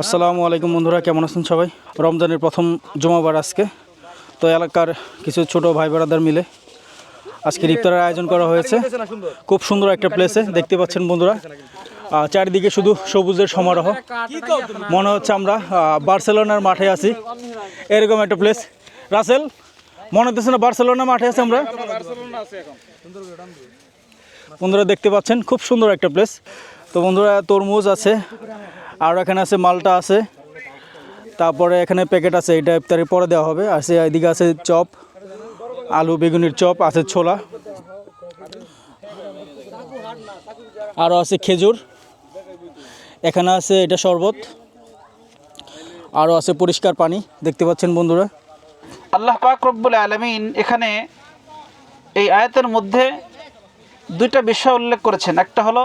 আসসালামু আলাইকুম বন্ধুরা, কেমন আছেন সবাই? রমজানের প্রথম জুমাবার আজকে। তো এলাকার কিছু ছোট ভাই ব্রাদার মিলে আজকে ইফতারের আয়োজন করা হয়েছে। খুব সুন্দর একটা প্লেসে, দেখতে পাচ্ছেন বন্ধুরা, চারিদিকে শুধু সবুজের সমারোহ। মনে হচ্ছে আমরা বার্সেলোনার মাঠে আছি, এরকম একটা প্লেস। রাসেল, মনে হচ্ছে না বার্সেলোনার মাঠে আছি আমরা? বন্ধুরা দেখতে পাচ্ছেন খুব সুন্দর একটা প্লেস। তো বন্ধুরা, তরমুজ আছে, আর এখানে আছে মালটা আছে, তারপরে এখানে প্যাকেট আছে, এটা ইফতারের পরে দেওয়া হবে। আর এদিকে আছে চপ, আলু বেগুনির চপ, আছে ছোলা, আরও আছে খেজুর, এখানে আছে এটা শরবত, আরও আছে পরিষ্কার পানি, দেখতে পাচ্ছেন বন্ধুরা। আল্লাহ পাক রব্বুল আলামিন এখানে এই আয়াতের মধ্যে দুইটা বিষয় উল্লেখ করেছেন। একটা হলো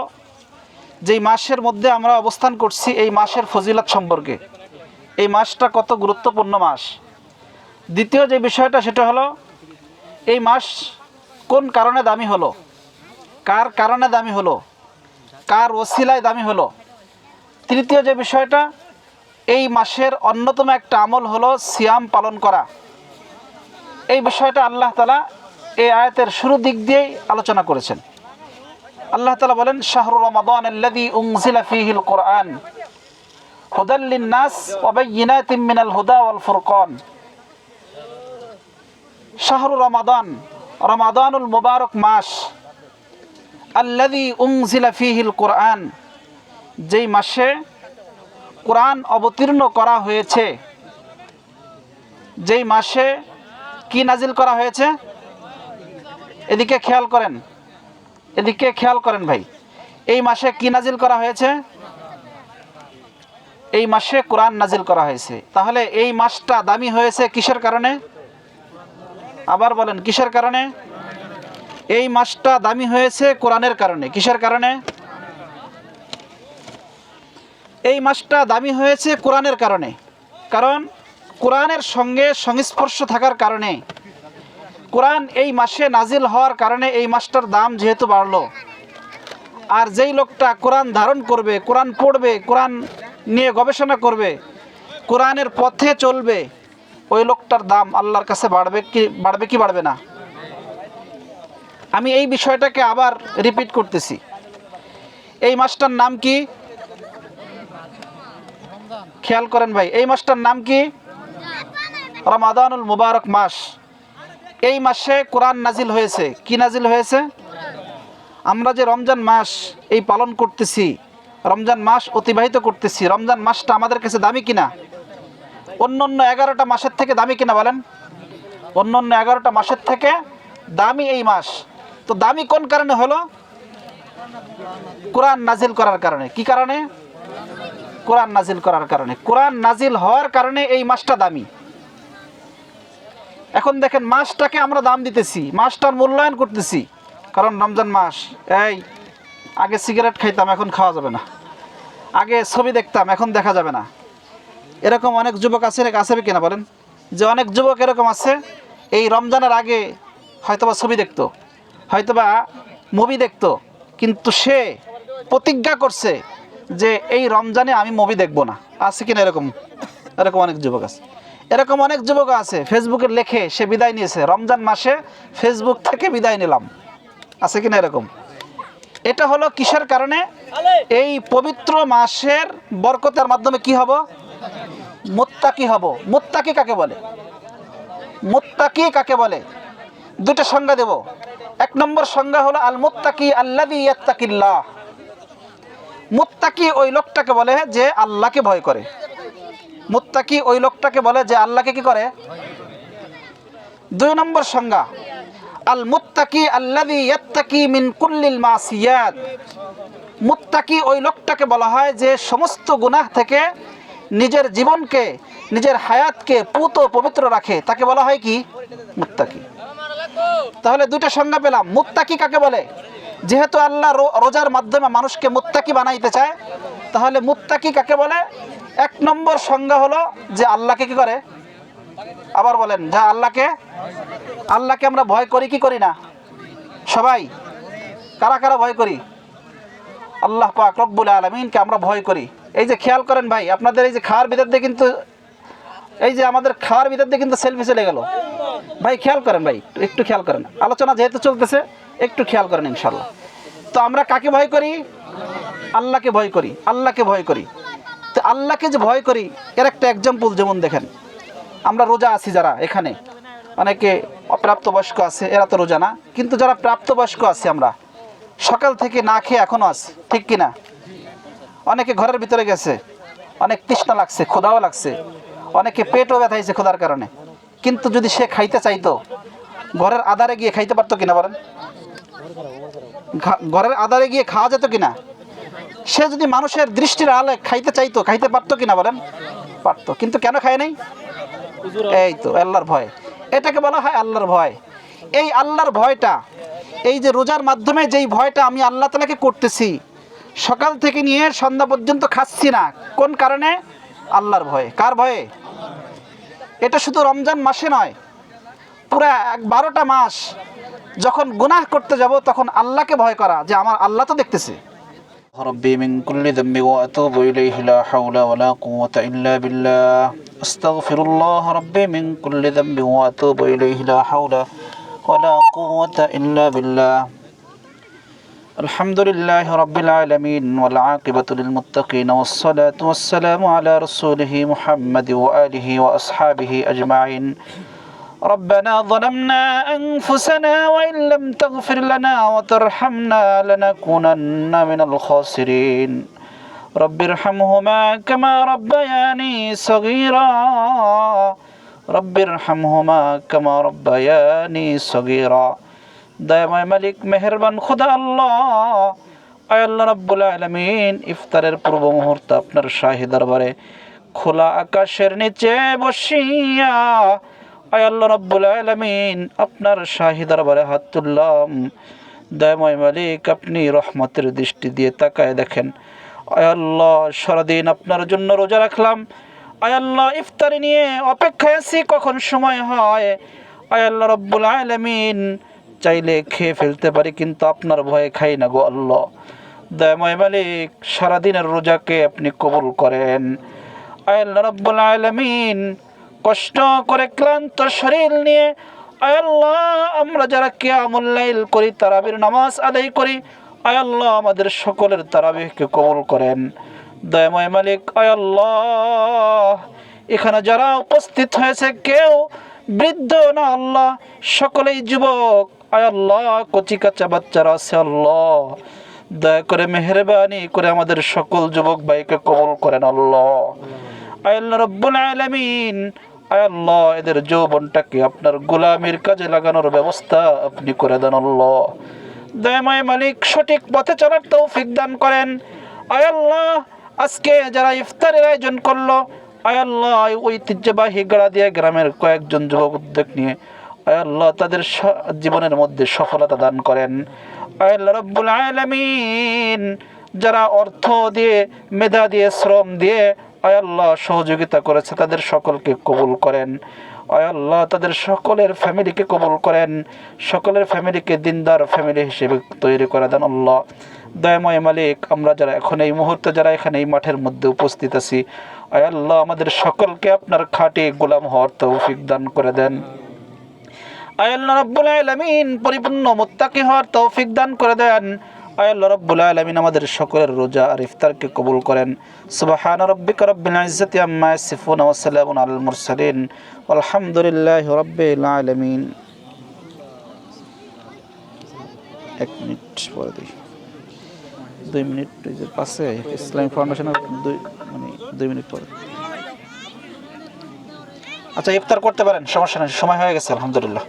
যেই মাসের মধ্যে আমরা অবস্থান করছি, এই মাসের ফজিলত সম্পর্কে, এই মাসটা কত গুরুত্বপূর্ণ মাস। দ্বিতীয় যে বিষয়টা, সেটা হলো এই মাস কোন কারণে দামি হলো, কার কারণে দামি হলো, কার ওসিলায় দামি হলো। তৃতীয় যে বিষয়টা, এই মাসের অন্যতম একটা আমল হলো সিয়াম পালন করা। এই বিষয়টা আল্লাহ তাআলা এই আয়াতের শুরু দিক দিয়েই আলোচনা করেছেন। আল্লাহ তাআলা বলেন, শাহরু রমাদান আল্লাযী উনজিলা ফীহিল কুরআন হুদাল লিন-নাস ওয়া বায়্যিনাতিম মিনাল হুদা ওয়াল ফুরকান। শাহরু রমাদান, রমাদানুল মুবারক মাস, আল্লাযী উনজিলা ফীহিল কুরআন, যেই মাসে কোরআন অবতীর্ণ করা হয়েছে। যেই মাসে কি নাজিল করা হয়েছে? এদিকে খেয়াল করেন, এদিকে খেয়াল করেন ভাই। এই মাসে কি নাজিল করা হয়েছে? এই মাসে কোরআন নাজিল করা হয়েছে। তাহলে এই মাসটা দামি হয়েছে কিসের কারণে? আবার বলেন, কিসের কারণে? এই মাসটা দামি হয়েছে কোরআনের কারণে। কিসের কারণে? এই মাসটা দামি হয়েছে কোরআনের কারণে। কারণ কোরআনের সঙ্গে সংস্পর্শ থাকার কারণে, কোরআন এই মাসে নাজিল হওয়ার কারণে এই মাসটার দাম যেহেতু বাড়লো। আর যেই লোকটা কোরআন ধারণ করবে, কোরআন পড়বে, কোরআন নিয়ে গবেষণা করবে, কোরআনের পথে চলবে, ওই লোকটার দাম আল্লাহর কাছে বাড়বে কি বাড়বে না? আমি এই বিষয়টাকে আবার রিপিট করতেছি। এই মাসটার নাম কি? খেয়াল করেন ভাই, এই মাসটার নাম কি? রমাদানুল মুবারক মাস। এই মাসে কোরআন নাজিল হয়েছে। কি নাজিল হয়েছে? আমরা যে রমজান মাস এই পালন করতেছি, রমজান মাস অতিবাহিত করতেছি, রমজান মাসটা আমাদের কাছে দামি কিনা? অন্য 11টা মাসের থেকে দামি কিনা বলেন? অন্য 11টা মাসের থেকে দামি এই মাস। তো দামি কোন কারণে হলো? কোরআন নাজিল করার কারণে। কি কারণে? কোরআন নাজিল করার কারণে। কোরআন নাজিল হওয়ার কারণে এই মাসটা দামি। এখন দেখেন, মাসটাকে আমরা দাম দিতেছি, মাসটার মূল্যায়ন করতেছি। কারণ রমজান মাস, এই আগে সিগারেট খাইতাম, এখন খাওয়া যাবে না। আগে ছবি দেখতাম, এখন দেখা যাবে না। এরকম অনেক যুবক আছে কিনা বলেন? যে অনেক যুবক এরকম আছে, এই রমজানের আগে হয়তোবা ছবি দেখতো, হয়তোবা মুভি দেখতো, কিন্তু সে প্রতিজ্ঞা করছে যে এই রমজানে আমি মুভি দেখবো না। আছে কিনা এরকম? এরকম অনেক যুবক আছে। এরকম অনেক যুবক আছে, ফেসবুকে লেখে সে বিদায় নিয়েছে, রমজান মাসে ফেসবুক থেকে বিদায় নিলাম। আছে কিনা এরকম? এটা হলো কিসের কারণে? এই পবিত্র মাসের বরকতের মাধ্যমে কি হব? মুত্তাকি হব। মুত্তাকি কাকে বলে? মুত্তাকি কাকে বলে? দুটো সংজ্ঞা দেব। 1 নম্বর সংজ্ঞা হলো আল মুত্তাকি আল্লাযী ইয়াত্তাকিল্লাহ। মুত্তাকি ওই লোকটাকে বলে যে আল্লাহকে ভয় করে। মুত্তাকি ওই লোকটাকে বলে যে আল্লাহকে কি করে? 2 নম্বর সংজ্ঞা, আল মুত্তাকি আল্লাযী ইয়াত্তাকি মিন কুল্লিল মাসিয়াত। মুত্তাকি ওই লোকটাকে বলা হয় যে সমস্ত গুনাহ থেকে নিজের জীবনকে, নিজের হায়াতকে পুত ও পবিত্র রাখে, তাকে বলা হয় কি? মুত্তাকি। তাহলে দুইটা সংজ্ঞা পেলাম। মুত্তাকি কাকে বলে? যেহেতু আল্লাহ রোজার মাধ্যমে মানুষকে মুত্তাকি বানাইতে চায়, তাহলে মুত্তাকি কাকে বলে? 1 নম্বর সংজ্ঞা হলো যে আল্লাহকে কি করে? আবার বলেন, যা আল্লাহকে আমরা ভয় করি কি করি না? সবাই কারা কারা ভয় করি? আল্লাহ পাক রব্বুল আলামিনকে আমরা ভয় করি। এই যে খেয়াল করেন ভাই, আপনাদের এই যে খাওয়ার ভিতর দিয়ে কিন্তু, এই যে আমাদের খাওয়ার ভিতর দিয়ে কিন্তু সেলফি চলে গেল ভাই, খেয়াল করেন ভাই, একটু খেয়াল করেন, আলোচনা যেহেতু চলতেছে একটু খেয়াল করেন ইনশাল্লাহ। তো আমরা কাকে ভয় করি? আল্লাহকে ভয় করি, আল্লাহকে ভয় করি। তো আল্লাহকে যে ভয় করি এর একটা এক্সাম্পল যেমন দেখেন, আমরা রোজা আছি যারা এখানে, অনেকে অপ্রাপ্তবয়স্ক আছে, এরা তো রোজা না, কিন্তু যারা প্রাপ্তবয়স্ক আছে আমরা সকাল থেকে না খেয়ে এখনও আছি, ঠিক কিনা? অনেকে ঘরের ভিতরে গেছে, অনেক তৃষ্ণা লাগছে, ক্ষুধাও লাগছে, অনেকে পেটও ব্যথাইছে ক্ষুধার কারণে, কিন্তু যদি সে খাইতে চাইতো ঘরের আধারে গিয়ে খাইতে পারতো কিনা বলেন? ঘরের আধারে গিয়ে খাওয়া যেত কিনা? সে যদি মানুষের দৃষ্টির আলে খাইতে চাইতো খাইতে পারতো কিনা বলেন? পারতো। কিন্তু কেন খায় নাই? এই তো আল্লাহর ভয়, এটাকে বলা হয় আল্লাহর ভয়। এই আল্লাহর ভয়টা, এই যে রোজার মাধ্যমে যেই ভয়টা আমি আল্লাহ তাআলাকে করতেছি, সকাল থেকে নিয়ে সন্ধ্যা পর্যন্ত খাচ্ছি না, কোন কারণে? আল্লাহর ভয়ে। কার ভয়ে? এটা শুধু রমজান মাসে নয়, পুরা 12টা মাস যখন গুনাহ করতে যাব তখন আল্লাহকে ভয় করা, যে আমার আল্লাহ তো দেখতেছে। ربي من كل ذنب وأتوب إليه لا حول ولا قوة إلا بالله أستغفر الله ربي من كل ذنب وأتوب إليه لا حول ولا قوة إلا بالله الحمد لله رب العالمين والعاقبة للمتقين والصلاة والسلام على رسوله محمد وآله وأصحابه أجمعين ربنا ظلمنا أنفسنا وإن لم تغفر لنا وترحمنا لنكونن من الخاسرين رب ارحمهما كما ربياني صغيرا رب ارحمهما كما ربياني صغيرا দয়াময় মালিক মেহেরবান খোদা আল্লাহ, আয় আল্লাহ রাব্বুল আলামিন, ইফতারের পূর্ব মুহূর্তে আপনার শাহী দরবারে খোলা আকাশের নিচে বসিয়া আয় আল্লাহ রাব্বুল আলামিন আপনার শাহী দরবারে হাত তুললাম। দয়াময় মালিক, আপনি রহমতের দৃষ্টি দিয়ে তাকায় দেখেন। আয় আল্লাহ, সারাদিন আপনার জন্য রোজা রাখলাম। আয় আল্লাহ, ইফতারি নিয়ে অপেক্ষায় আছি কখন সময় হয়। আয় আল্লাহ রাব্বুল আলামিন, চাইলে খেয়ে ফেলতে পারি, কিন্তু আপনার ভয়ে খাই না গো আল্লাহ। দয়াময় মালিক, সারাদিনের রোজাকে আপনি কবুল করেন। আয় আল্লাহ রাব্বুল আলামিন, কষ্ট করে ক্লান্ত শরীর নিয়ে আয় আল্লাহ আমরা যারা কিয়ামুল লাইল করি, তারাবির নামাজ আদায় করি, আয় আল্লাহ আমাদের সকলের তারাবিহকে কবুল করেন। দয়াময় মালিক, আয় আল্লাহ এখানে যারা উপস্থিত হয়েছে কেউ বৃদ্ধ না আল্লাহ, সকলেই যুবক। আয় আল্লাহ কচি কাঁচা বাচ্চারা আছে আল্লাহ, দয়া করে মেহেরবানি করে আমাদের সকল যুবক ভাইকে কবুল করেন আল্লাহ। আয় আল্লাহ রাব্বুল আলামিন, আয় আল্লাহ এদের যৌবনটাকে আপনার গোলামির কাজে লাগানোর ব্যবস্থা আপনি করে দেন আল্লাহ। দয়াময় মালিক, সঠিক পথে চলার তৌফিক দান করেন। আয় আল্লাহ আজকে যারা ইফতারের আয়োজন করলো, আয় আল্লাহ ঐতিহ্যবাহী গাড়াদিয়া গ্রামের কয়েকজন যুবক উদ্যোগ নিয়ে আয় আল্লাহ তাদের জীবনের মধ্যে সফলতা দান করেন। আয় আল্লাহ রাব্বুল আলামিন, যারা অর্থ দিয়ে, মেধা দিয়ে, শ্রম দিয়ে আয় আল্লাহ সহযোগিতা করেছে, তাদের সকলকে কবুল করেন। আয় আল্লাহ তাদের সকলের ফ্যামিলিকে কবুল করেন, সকলের ফ্যামিলিকে দিনদার ফ্যামিলি হিসেবে তৈরি করে দেন আল্লাহ। দয়াময় মালিক, আমরা যারা এখন এই মুহূর্তে যারা এখানে এই মাঠের মধ্যে উপস্থিত আছি, আয় আল্লাহ আমাদের সকলকে আপনার খাঁটি গোলাম হওয়ার তৌফিক দান করে দেন। আয় আল্লাহ রাব্বুল আলামিন, পরিপূর্ণ মুত্তাকি হওয়ার তৌফিক দান করে দেন। আয় আল্লাহ রাব্বুল আলামিন আমাদের সকলের রোজা আর ইফতারকে কবুল করেন। সুবহান রাব্বিকা রাব্বিল ইজ্জাতি আম্মা ইয়াসিফুন ওয়া সালামুন আলাল মুরসালিন আলহামদুলিল্লাহি রাব্বিল আলামিন। 1 মিনিট পরে দিই, 2 মিনিট পাশে ইসলামিক ফাউন্ডেশনের 2 মিনিট পরে। আচ্ছা ইফতার করতে পারেন, সমস্যা নেই, সময় হয়ে গেছে আলহামদুলিল্লাহ।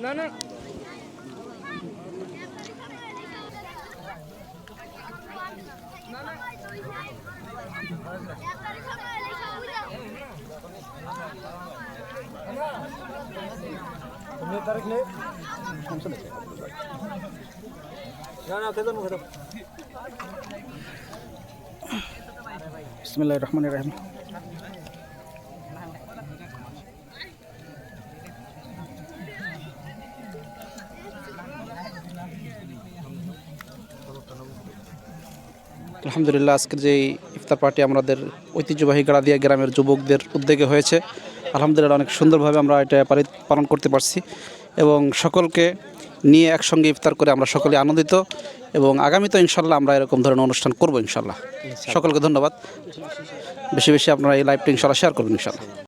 না না না বিসমিল্লাহির রহমানির রহিম। আলহামদুলিল্লাহ, আজকের যে ইফতার পার্টি আমাদের ঐতিহ্যবাহী গাড়াদিয়া গ্রামের যুবকদের উদ্যোগে হয়েছে। আলহামদুলিল্লাহ, অনেক সুন্দরভাবে আমরা এটা পালন করতে পারছি এবং সকলকে নিয়ে একসঙ্গে ইফতার করে আমরা সকলে আনন্দিত এবং আগামীতে ইনশাল্লাহ আমরা এরকম ধরনের অনুষ্ঠান করবো ইনশাল্লাহ। সকলকে ধন্যবাদ। বেশি বেশি আপনারা এই লাইভটা ইনশাল্লাহ শেয়ার করবেন ইনশাল্লাহ।